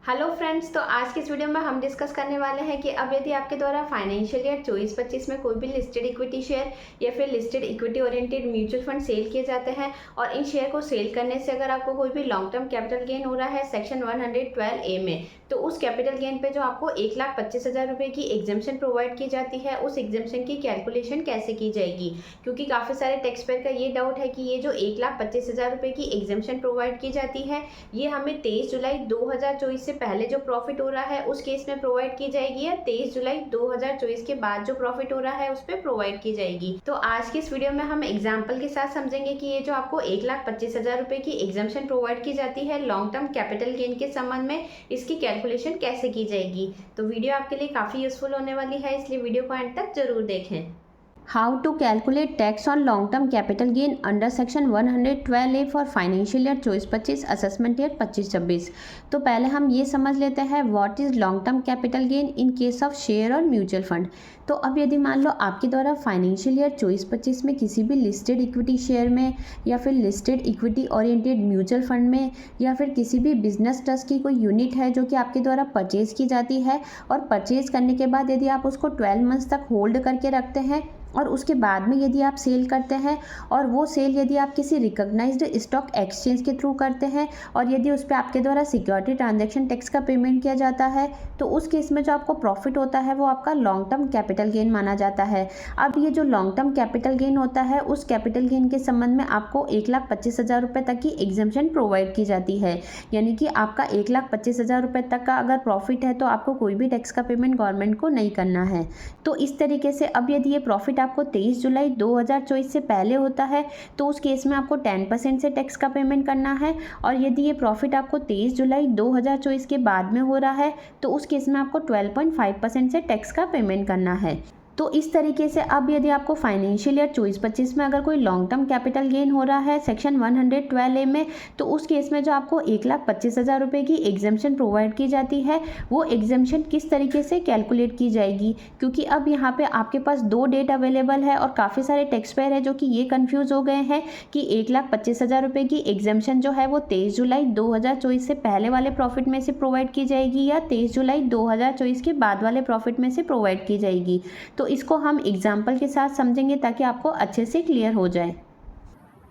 Hello friends, तो आज के इस वीडियो में हम डिस्कस करने वाले हैं कि अब यदि आपके द्वारा फाइनेंशियल ईयर 24-25 में कोई भी लिस्टेड इक्विटी शेयर या फिर listed equity oriented mutual fund sale किए जाते हैं और इन शेयर को सेल करने से अगर आपको कोई भी लॉन्ग टर्म कैपिटल गेन हो रहा है सेक्शन 112A में, तो उस कैपिटल गेन पे जो आपको 1,25,000 रुपये की एग्जेम्पशन प्रोवाइड की जाती है, उस एग्जेम्पशन की कैलकुलेशन कैसे की जाएगी। क्योंकि काफ़ी सारे टैक्स पेयर का ये डाउट है कि ये जो 1,25,000 रुपये की एग्जेम्पशन प्रोवाइड की जाती है ये हमें 23 जुलाई 2024 से पहले जो प्रॉफिट हो रहा है उस केस में प्रोवाइड की जाएगी या 23 जुलाई 2024 के बाद जो प्रॉफिट हो रहा है उस पर प्रोवाइड की जाएगी। तो आज की इस वीडियो में हम एग्जांपल के साथ समझेंगे कि ये जो आपको 1,25,000 रुपये की एग्जाम्पशन प्रोवाइड की जाती है लॉन्ग टर्म कैपिटल गेन के संबंध में, इसकी कैलकुलेशन कैसे की जाएगी। तो वीडियो आपके लिए काफ़ी यूजफुल होने वाली है, इसलिए वीडियो को एंड तक जरूर देखें। How to calculate tax on long-term capital gain under section 112A for financial year 24-25 assessment year 25-26। तो पहले हम ये समझ लेते हैं what is long term capital gain in case of share और म्यूचुअल फंड। तो अब यदि मान लो आपके द्वारा फाइनेंशियल ईयर 24-25 में किसी भी लिस्टेड इक्विटी शेयर में या फिर listed equity oriented mutual fund में या फिर किसी भी बिजनेस ट्रस्ट की कोई यूनिट है जो कि आपके द्वारा परचेज की जाती है और परचेज करने के बाद यदि आप उसको 12 मंथ्स तक होल्ड करके रखते हैं और उसके बाद में यदि आप सेल करते हैं और वो सेल यदि आप किसी रिकॉग्नाइज्ड स्टॉक एक्सचेंज के थ्रू करते हैं और यदि उस पर आपके द्वारा सिक्योरिटी ट्रांजैक्शन टैक्स का पेमेंट किया जाता है, तो उस केस में जो आपको प्रॉफिट होता है वो आपका लॉन्ग टर्म कैपिटल गेन माना जाता है। अब ये जो लॉन्ग टर्म कैपिटल गेन होता है उस कैपिटल गेन के संबंध में आपको 1,25,000 रुपये तक की एग्जेम्पशन प्रोवाइड की जाती है। यानी कि आपका 1,25,000 रुपये तक का अगर प्रॉफिट है तो आपको कोई भी टैक्स का पेमेंट गवर्नमेंट को नहीं करना है। तो इस तरीके से अब यदि ये प्रॉफिट आपको 23 जुलाई 2024 से पहले होता है तो उस केस में आपको 10% से टैक्स का पेमेंट करना है, और यदि ये प्रॉफिट आपको 23 जुलाई 2024 के बाद में हो रहा है तो उस केस में आपको 12.5% से टैक्स का पेमेंट करना है। तो इस तरीके से अब यदि आपको फाइनेंशियल ईयर 24-25 में अगर कोई लॉन्ग टर्म कैपिटल गेन हो रहा है सेक्शन 112A में, तो उस केस में जो आपको 1,25,000 रुपये की एग्जेम्पशन प्रोवाइड की जाती है वो एग्जेम्पशन किस तरीके से कैलकुलेट की जाएगी। क्योंकि अब यहाँ पे आपके पास दो डेट अवेलेबल है और काफ़ी सारे टैक्स पेयर है जो कि ये कन्फ्यूज़ हो गए हैं कि 1,25,000 रुपये की एग्जेम्पशन जो है वो 23 जुलाई 2024 से पहले वाले प्रॉफिट में से प्रोवाइड की जाएगी या 23 जुलाई 2024 के बाद वाले प्रॉफिट में से प्रोवाइड की जाएगी। तो इसको हम एग्जाम्पल के साथ समझेंगे ताकि आपको अच्छे से क्लियर हो जाए।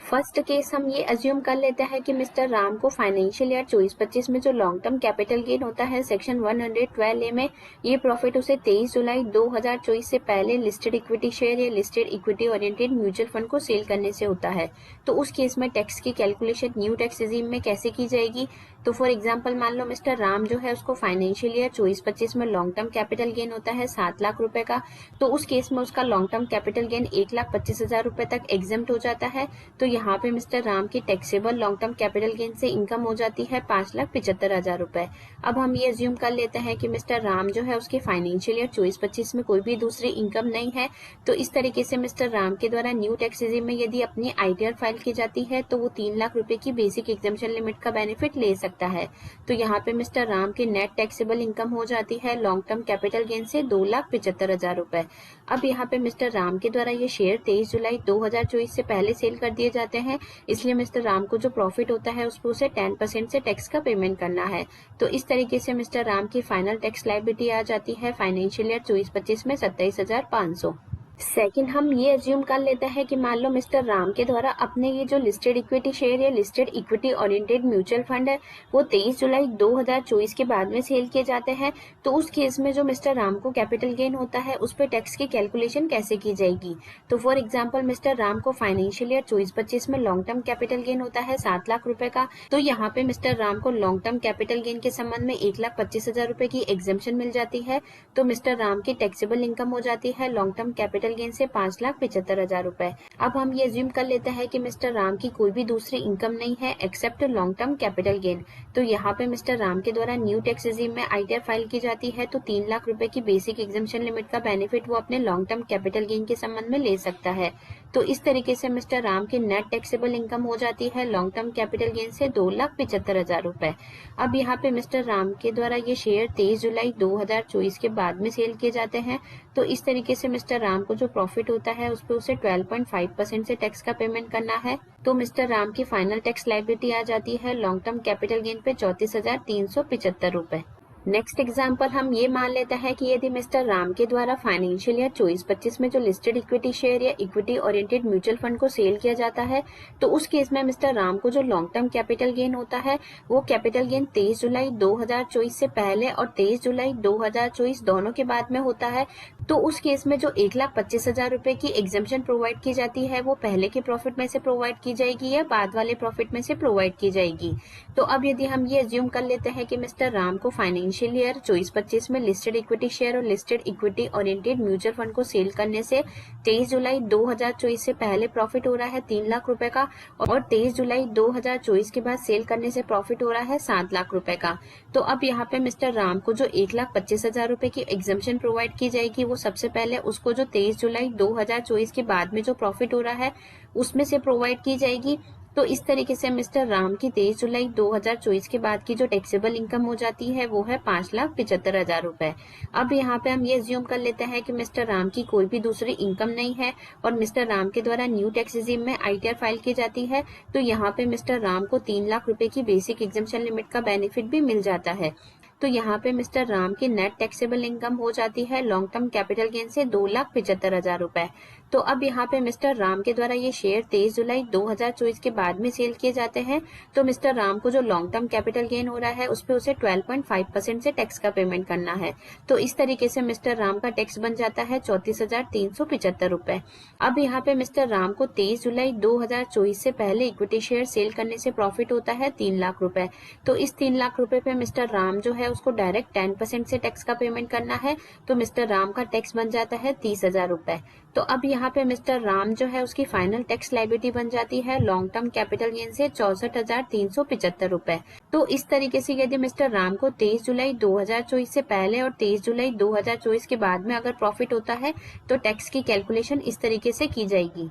फर्स्ट केस हम ये अज्यूम कर लेते हैं कि मिस्टर राम को फाइनेंशियल ईयर 24-25 में जो लॉन्ग टर्म कैपिटल गेन होता है सेक्शन 112A में, ये प्रॉफिट उसे 23 जुलाई 2024 से पहले लिस्टेड इक्विटी शेयर या listed equity oriented mutual fund को सेल करने से होता है। तो उस केस में टैक्स की कैलकुलेशन न्यू टैक्स रिजीम में कैसे की जाएगी। तो फॉर एग्जाम्पल मान लो मिस्टर राम जो है उसको फाइनेंशियल ईयर 24-25 में लॉन्ग टर्म कैपिटल गेन होता है 7 लाख रुपए का, तो उस केस में उसका लॉन्ग टर्म कैपिटल गेन 1,25,000 रुपए तक एग्जेम्प्ट हो जाता है। तो यहाँ पे मिस्टर राम की taxable long term capital gain से इनकम हो जाती है 5,75,000 रुपए। अब हम ये अज्यूम कर लेते हैं कि मिस्टर राम जो है उसके फाइनेंशियल ईयर 24-25 में कोई भी दूसरी इनकम नहीं है। तो इस तरीके से मिस्टर राम के द्वारा न्यू टैक्स रिजीम में यदि अपनी आईटीआर फाइल की जाती है तो वो 3 लाख रुपए की बेसिक एग्जेम्पशन लिमिट का बेनिफिट ले सकता है। तो यहाँ पे मिस्टर राम की नेट टैक्सेबल इनकम हो जाती है लॉन्ग टर्म कैपिटल गेन से 2,75,000 रुपए। अब यहाँ पे मिस्टर राम के द्वारा ये शेयर 23 जुलाई 2024 से पहले सेल कर दिए जाते हैं, इसलिए मिस्टर राम को जो प्रॉफिट होता है उस पर उसे 10% से टैक्स का पेमेंट करना है। तो इस तरीके से मिस्टर राम की फाइनल टैक्स लायबिलिटी आ जाती है फाइनेंशियल ईयर 24-25 में 27,500। सेकंड हम ये अज्यूम कर लेते हैं कि मान लो मिस्टर राम के द्वारा अपने ये जो लिस्टेड इक्विटी शेयर या listed equity oriented mutual fund है वो 23 जुलाई 2024 के बाद में सेल किए जाते हैं। तो उस केस में जो मिस्टर राम को कैपिटल गेन होता है उस पर टैक्स की कैलकुलेशन कैसे की जाएगी। तो फॉर एग्जाम्पल मिस्टर राम को फाइनेंशियल ईयर 24-25 में लॉन्ग टर्म कैपिटल गेन होता है 7 लाख रुपए का, तो यहाँ पे मिस्टर राम को लॉन्ग टर्म कैपिटल गेन के संबंध में 1,25,000 रुपए की एग्जेम्पशन मिल जाती है। तो मिस्टर राम की टैक्सेबल इनकम हो जाती है लॉन्ग टर्म कैपिटल गेन से 5,75,000 रुपए। अब हम ये अज्यूम कर लेते हैं कि मिस्टर राम की कोई भी दूसरी इनकम नहीं है except long term capital gain. तो यहाँ पे मिस्टर राम के द्वारा न्यू टैक्स रिजीम में आईटीआर फाइल की जाती है तो 3 लाख रुपए की बेसिक एग्जेम्पशन लिमिट का बेनिफिट वो अपने लॉन्ग टर्म कैपिटल गेन के संबंध में ले सकता है। तो इस तरीके से मिस्टर राम की नेट टैक्सेबल इनकम हो जाती है लॉन्ग टर्म कैपिटल गेन से 2,75,000 रुपए। अब यहाँ पे मिस्टर राम के द्वारा ये शेयर 23 जुलाई 2024 के बाद में सेल किए जाते हैं। तो इस तरीके से मिस्टर राम को जो प्रॉफिट होता है उस पर उसे 12.5% से टैक्स का पेमेंट करना है। तो मिस्टर राम की फाइनल टैक्स लायबिलिटी आ जाती है लॉन्ग टर्म कैपिटल गेन पे 34,375 रुपए। नेक्स्ट एग्जाम्पल हम ये मान लेते हैं कि यदि मिस्टर राम के द्वारा फाइनेंशियल ईयर 24-25 में जो लिस्टेड इक्विटी शेयर या इक्विटी ओरिएंटेड म्यूचुअल फंड को सेल किया जाता है, तो उस केस में मिस्टर राम को जो लॉन्ग टर्म कैपिटल गेन होता है वो कैपिटल गेन 23 जुलाई 2024 से पहले और 23 जुलाई 2024 दोनों के बाद में होता है। तो उस केस में जो 1,25,000 रुपए की एग्जेम्पशन प्रोवाइड की जाती है वो पहले के प्रॉफिट में से प्रोवाइड की जाएगी या बाद वाले प्रॉफिट में से प्रोवाइड की जाएगी। तो अब यदि हम ये अज्यूम कर लेते हैं कि मिस्टर राम को फाइनेंशियल ईयर 24-25 में लिस्टेड इक्विटी शेयर और listed equity oriented mutual fund को सेल करने से 23 जुलाई 2024 से पहले प्रॉफिट हो रहा है 3 लाख रुपए का और 23 जुलाई 2024 के बाद सेल करने से प्रॉफिट हो रहा है 7 लाख रुपए का। तो अब यहाँ पे मिस्टर राम को जो 1,25,000 रुपए की एग्जेम्पशन प्रोवाइड की जाएगी वो सबसे पहले उसको जो 23 जुलाई 2024 के बाद में जो प्रॉफिट हो रहा है उसमें से प्रोवाइड की जाएगी। तो इस तरीके से मिस्टर राम की 23 जुलाई 2024 के बाद की जो टैक्सेबल इनकम हो जाती है वो है 5,75,000 रुपए। अब यहाँ पे हम ये अज्यूम कर लेते हैं कि मिस्टर राम की कोई भी दूसरी इनकम नहीं है और मिस्टर राम के द्वारा न्यू टैक्स रिजीम में ITR फाइल की जाती है। तो यहाँ पे मिस्टर राम को 3 लाख रुपए की बेसिक एग्जेम्पशन लिमिट का बेनिफिट भी मिल जाता है। तो यहाँ पे मिस्टर राम की नेट टैक्सेबल इनकम हो जाती है लॉन्ग टर्म कैपिटल गेन से 2,75,000 रुपए। तो अब यहाँ पे मिस्टर राम के द्वारा ये शेयर 23 जुलाई 2024 के बाद में सेल किए जाते हैं। तो मिस्टर राम को जो लॉन्ग टर्म कैपिटल गेन हो रहा है उस पे उसे 12.5% से टैक्स का पेमेंट करना है। तो इस तरीके से मिस्टर राम का टैक्स बन जाता है 34,375 रुपए। अब यहाँ पे मिस्टर राम को 23 जुलाई 2024 से पहले इक्विटी शेयर सेल करने से प्रॉफिट होता है 3 लाख रुपए। तो इस 3 लाख रुपए पे मिस्टर राम जो है उसको डायरेक्ट 10% से टैक्स का पेमेंट करना है। तो मिस्टर राम का टैक्स बन जाता है 30,000 रुपए। तो अब यहाँ पे मिस्टर राम जो है उसकी फाइनल टैक्स लायबिलिटी बन जाती है लॉन्ग टर्म कैपिटल गेन से 64,375 रुपए। तो इस तरीके से यदि मिस्टर राम को 23 जुलाई 2024 से पहले और 23 जुलाई 2024 के बाद में अगर प्रॉफिट होता है तो टैक्स की कैलकुलेशन इस तरीके से की जाएगी।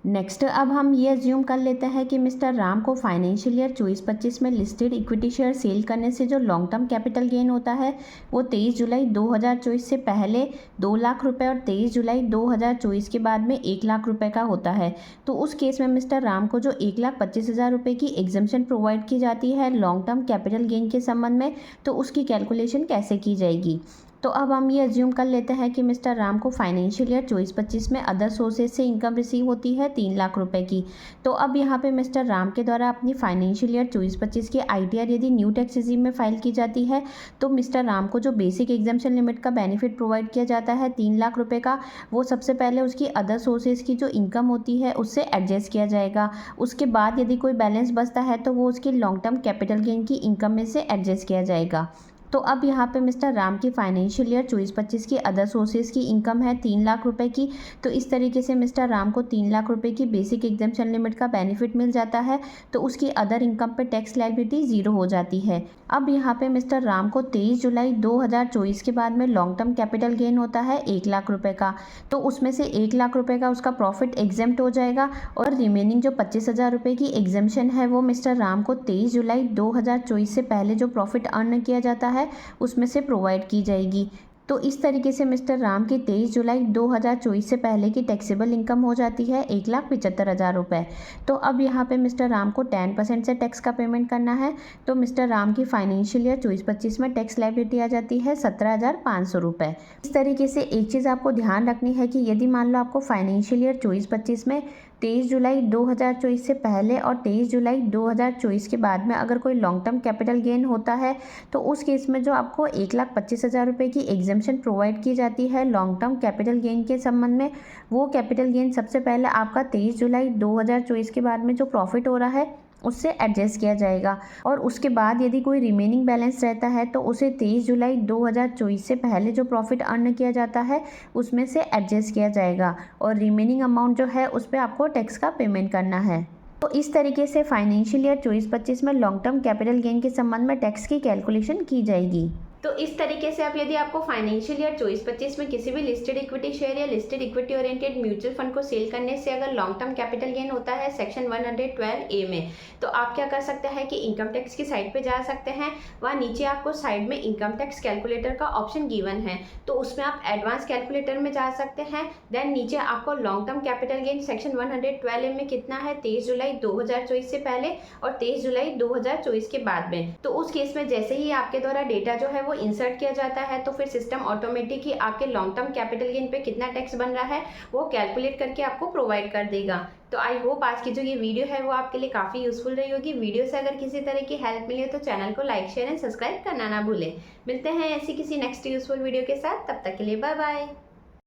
नेक्स्ट अब हम ये अज्यूम कर लेते हैं कि मिस्टर राम को फाइनेंशियल ईयर 24-25 में लिस्टेड इक्विटी शेयर सेल करने से जो लॉन्ग टर्म कैपिटल गेन होता है वो 23 जुलाई 2024 से पहले 2 लाख रुपए और 23 जुलाई 2024 के बाद में 1 लाख रुपए का होता है। तो उस केस में मिस्टर राम को जो 1,25,000 रुपए की एग्जेम्पशन प्रोवाइड की जाती है लॉन्ग टर्म कैपिटल गेन के संबंध में, तो उसकी कैलकुलेशन कैसे की जाएगी। तो अब हम ये अज्यूम कर लेते हैं कि मिस्टर राम को फाइनेंशियल ईयर 24-25 में अदर सोर्सेज से इनकम रिसीव होती है 3 लाख रुपए की। तो अब यहाँ पे मिस्टर राम के द्वारा अपनी फाइनेंशियल ईयर 24-25 की ITR यदि न्यू टैक्स रिजीम में फाइल की जाती है तो मिस्टर राम को जो बेसिक एग्जेम्पशन लिमिट का बेनिफिट प्रोवाइड किया जाता है 3 लाख रुपये का, वो सबसे पहले उसकी अदर सोर्सेज की जो इनकम होती है उससे एडजस्ट किया जाएगा। उसके बाद यदि कोई बैलेंस बचता है तो वो उसकी लॉन्ग टर्म कैपिटल गेन की इनकम में से एडजस्ट किया जाएगा। तो अब यहाँ पे मिस्टर राम की फाइनेंशियल ईयर 24-25 की अदर सोर्सेज की इनकम है 3 लाख रुपए की। तो इस तरीके से मिस्टर राम को 3 लाख रुपए की बेसिक एग्जेम्पशन लिमिट का बेनिफिट मिल जाता है। तो उसकी अदर इनकम पे टैक्स लायबिलिटी 0 हो जाती है। अब यहाँ पे मिस्टर राम को 23 जुलाई 2024 के बाद में लॉन्ग टर्म कैपिटल गेन होता है 1 लाख रुपए का। तो उसमें से 1 लाख रुपए का उसका प्रॉफिट एग्जेम्प्ट हो जाएगा और रिमेनिंग जो 25,000 रुपए की एग्जेम्पशन है वो मिस्टर राम को 23 जुलाई 2024 से पहले जो प्रॉफिट अर्न किया जाता है उसमें से प्रोवाइड की जाएगी। तो इस तरीके से मिस्टर राम की 23 जुलाई 2024 से पहले की टैक्सेबल इनकम हो जाती है 1,75,000 रुपये। तो अब यहाँ पे मिस्टर राम को 10% से टैक्स का पेमेंट करना है। तो मिस्टर राम की फाइनेंशियल ईयर 24-25 में टैक्स लायबिलिटी आ जाती है 17,500 रुपये। इस तरीके से एक चीज़ आपको ध्यान रखनी है कि यदि मान लो आपको फाइनेंशियल ईयर 24-25 में 23 जुलाई 2024 से पहले और 23 जुलाई 2024 के बाद में अगर कोई लॉन्ग टर्म कैपिटल गेन होता है तो उस केस में जो आपको 1,25,000 रुपये की एग्जेम्पशन प्रोवाइड की जाती है लॉन्ग टर्म कैपिटल गेन के संबंध में, वो कैपिटल गेन सबसे पहले आपका 23 जुलाई 2024 के बाद में जो प्रॉफिट हो रहा है उससे एडजस्ट किया जाएगा और उसके बाद यदि कोई रिमेनिंग बैलेंस रहता है तो उसे 23 जुलाई 2024 से पहले जो प्रॉफिट अर्न किया जाता है उसमें से एडजस्ट किया जाएगा और रिमेनिंग अमाउंट जो है उस पर आपको टैक्स का पेमेंट करना है। तो इस तरीके से फाइनेंशियल ईयर 24-25 में लॉन्ग टर्म कैपिटल गेन के संबंध में टैक्स की कैलकुलेशन की जाएगी। तो इस तरीके से अब यदि आपको फाइनेंशियल ईयर 24-25 में किसी भी लिस्टेड इक्विटी शेयर या listed equity oriented mutual fund को सेल करने से अगर लॉन्ग टर्म कैपिटल गेन होता है सेक्शन 112A में, तो आप क्या कर सकते हैं कि इनकम टैक्स की साइट पे जा सकते हैं। वहाँ नीचे आपको साइड में इनकम टैक्स कैलकुलेटर का ऑप्शन गिवन है, तो उसमें आप एडवांस कैलकुलेटर में जा सकते हैं। देन नीचे आपको long term capital gain section 112A में कितना है 23 जुलाई 2024 से पहले और 23 जुलाई 2024 के बाद में। तो उस केस में जैसे ही आपके द्वारा डेटा जो है वो इंसर्ट किया जाता है, तो फिर सिस्टम ऑटोमेटिक ही आपके लॉन्ग टर्म कैपिटल गेन पे कितना टैक्स बन रहा है वो कैलकुलेट करके आपको प्रोवाइड कर देगा। तो आई होप आज की जो ये वीडियो है वो आपके लिए काफ़ी यूजफुल रही होगी। वीडियो से अगर किसी तरह की हेल्प मिले तो चैनल को लाइक शेयर एंड सब्सक्राइब करना ना भूलें। मिलते हैं ऐसी किसी नेक्स्ट यूजफुल वीडियो के साथ, तब तक के लिए बाय बाय।